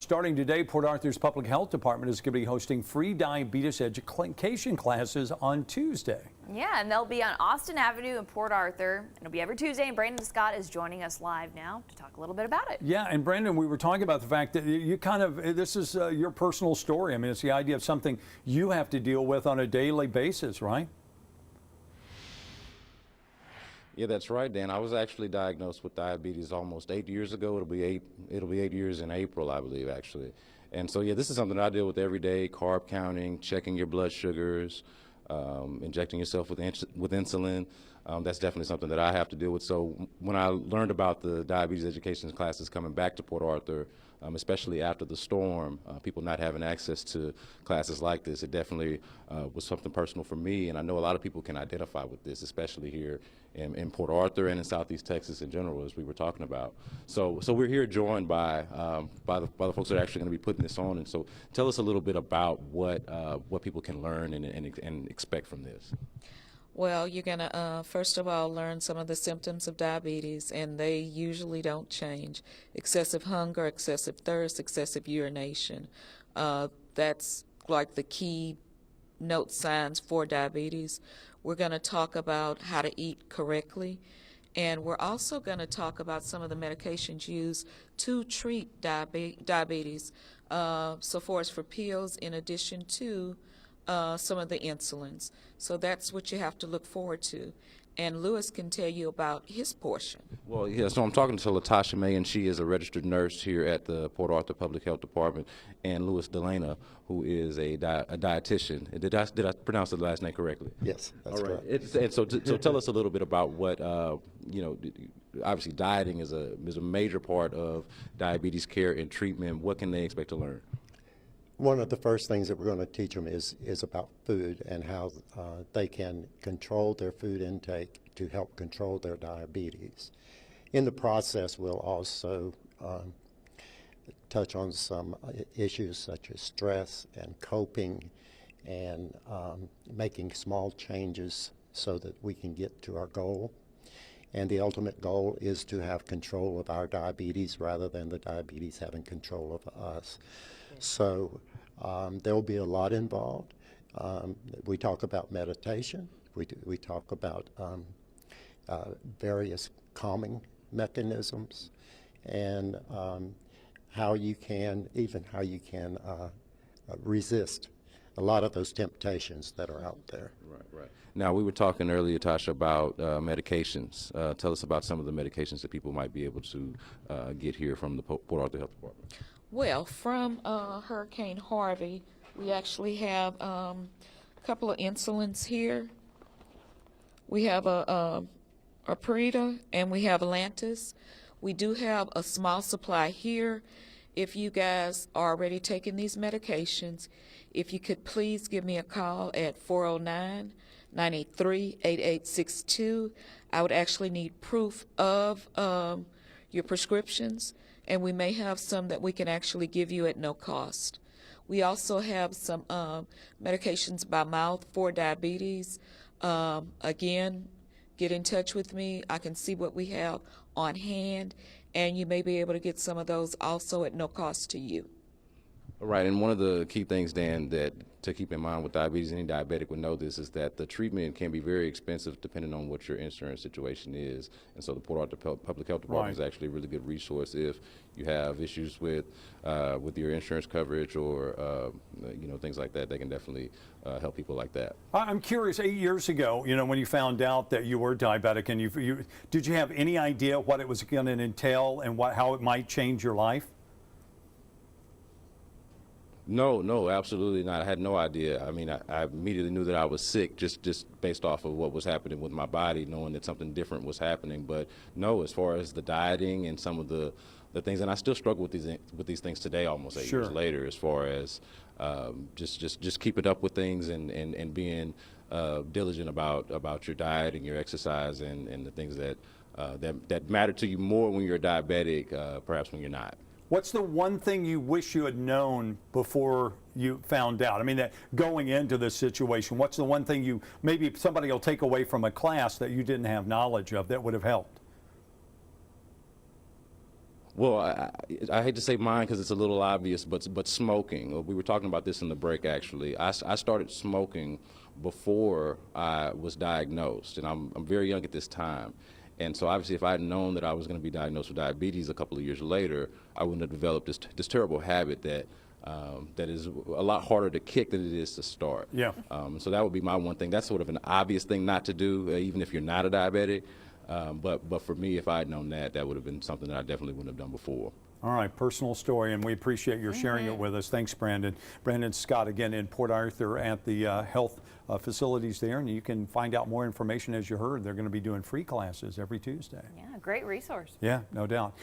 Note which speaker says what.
Speaker 1: Starting today, Port Arthur's Public Health Department is going to be hosting free diabetes education classes on Tuesday.
Speaker 2: Yeah, and they'll be on Austin Avenue in Port Arthur. It'll be every Tuesday, and Brandon Scott is joining us live now to talk a little bit about it.
Speaker 1: Yeah, and Brandon, we were talking about the fact that you this is your personal story. I mean, it's the idea of something you have to deal with on a daily basis, right?
Speaker 3: Yeah, that's right, Dan. I was actually diagnosed with diabetes almost 8 years ago. It'll be 8 years in April, I believe, actually. And so, yeah, this is something I deal with every day: carb counting, checking your blood sugars, injecting yourself with insulin. That's definitely something that I have to deal with. So when I learned about the diabetes education classes coming back to Port Arthur, especially after the storm, people not having access to classes like this, it definitely was something personal for me. And I know a lot of people can identify with this, especially here in Port Arthur and in Southeast Texas in general, as we were talking about. So we're here joined by the folks that are actually going to be putting this on. And so tell us a little bit about what people can learn and expect from this.
Speaker 4: Well, you're going to, first of all, learn some of the symptoms of diabetes, and they usually don't change. Excessive hunger, excessive thirst, excessive urination. That's like the key note signs for diabetes. We're going to talk about how to eat correctly, and we're also going to talk about some of the medications used to treat diabetes, so far as for pills, in addition to some of the insulins. So that's what you have to look forward to. And Lewis can tell you about his portion. Well,
Speaker 3: yeah, so I'm talking to Latasha May, and she is a registered nurse here at the Port Arthur Public Health Department, and Louis Delana, who is a dietitian. Did I pronounce the last name correctly?
Speaker 5: Yes, that's
Speaker 3: all right.
Speaker 5: correct.
Speaker 3: And so tell us a little bit about what, obviously dieting is a major part of diabetes care and treatment. What can they expect to learn?
Speaker 5: One of the first things that we're going to teach them is about food and how they can control their food intake to help control their diabetes. In the process, we'll also touch on some issues such as stress and coping and making small changes so that we can get to our goal. And the ultimate goal is to have control of our diabetes rather than the diabetes having control of us. So there will be a lot involved. We talk about meditation. We talk about various calming mechanisms and how you can resist a lot of those temptations that are out there.
Speaker 3: Right. Now, we were talking earlier, Tasha, about medications. Tell us about some of the medications that people might be able to get here from the Port Arthur Health Department.
Speaker 4: Well, from Hurricane Harvey, we actually have a couple of insulins here. We have a Preta and we have Atlantis. We do have a small supply here. If you guys are already taking these medications, if you could please give me a call at 409-983-8862. I would actually need proof of your prescriptions, and we may have some that we can actually give you at no cost. We also have some medications by mouth for diabetes. Again, get in touch with me. I can see what we have on hand, and you may be able to get some of those also at no cost to you.
Speaker 3: All right, and one of the key things, Dan, that to keep in mind with diabetes, any diabetic would know this, is that the treatment can be very expensive depending on what your insurance situation is. And so the Port Arthur Public Health Department is actually a really good resource if you have issues with your insurance coverage or things like that. They can definitely help people like that.
Speaker 1: I'm curious, 8 years ago, when you found out that you were diabetic, and did you have any idea what it was going to entail and how it might change your life?
Speaker 3: No, absolutely not. I had no idea. I mean, I immediately knew that I was sick just based off of what was happening with my body, knowing that something different was happening. But no, as far as the dieting and some of the things, and I still struggle with these things today, almost 8 years later, as far as just keeping up with things and being diligent about your diet and your exercise and the things that matter to you more when you're diabetic, perhaps when you're not.
Speaker 1: What's the one thing you wish you had known before you found out? I mean, that going into this situation, what's the one thing maybe somebody will take away from a class that you didn't have knowledge of that would have helped?
Speaker 3: Well, I hate to say mine because it's a little obvious, but smoking. We were talking about this in the break, actually. I started smoking before I was diagnosed, and I'm very young at this time. And so obviously if I had known that I was going to be diagnosed with diabetes a couple of years later, I wouldn't have developed this terrible habit that that is a lot harder to kick than it is to start.
Speaker 1: Yeah.
Speaker 3: So that would be my one thing. That's sort of an obvious thing not to do, even if you're not a diabetic. But for me, if I had known that, that would have been something that I definitely wouldn't have done before.
Speaker 1: All right, personal story, and we appreciate your sharing it with us. Thanks, Brandon. Brandon Scott, again, in Port Arthur at the health facilities there, and you can find out more information. As you heard, they're going to be doing free classes every Tuesday.
Speaker 2: Yeah, great resource.
Speaker 1: Yeah, no doubt.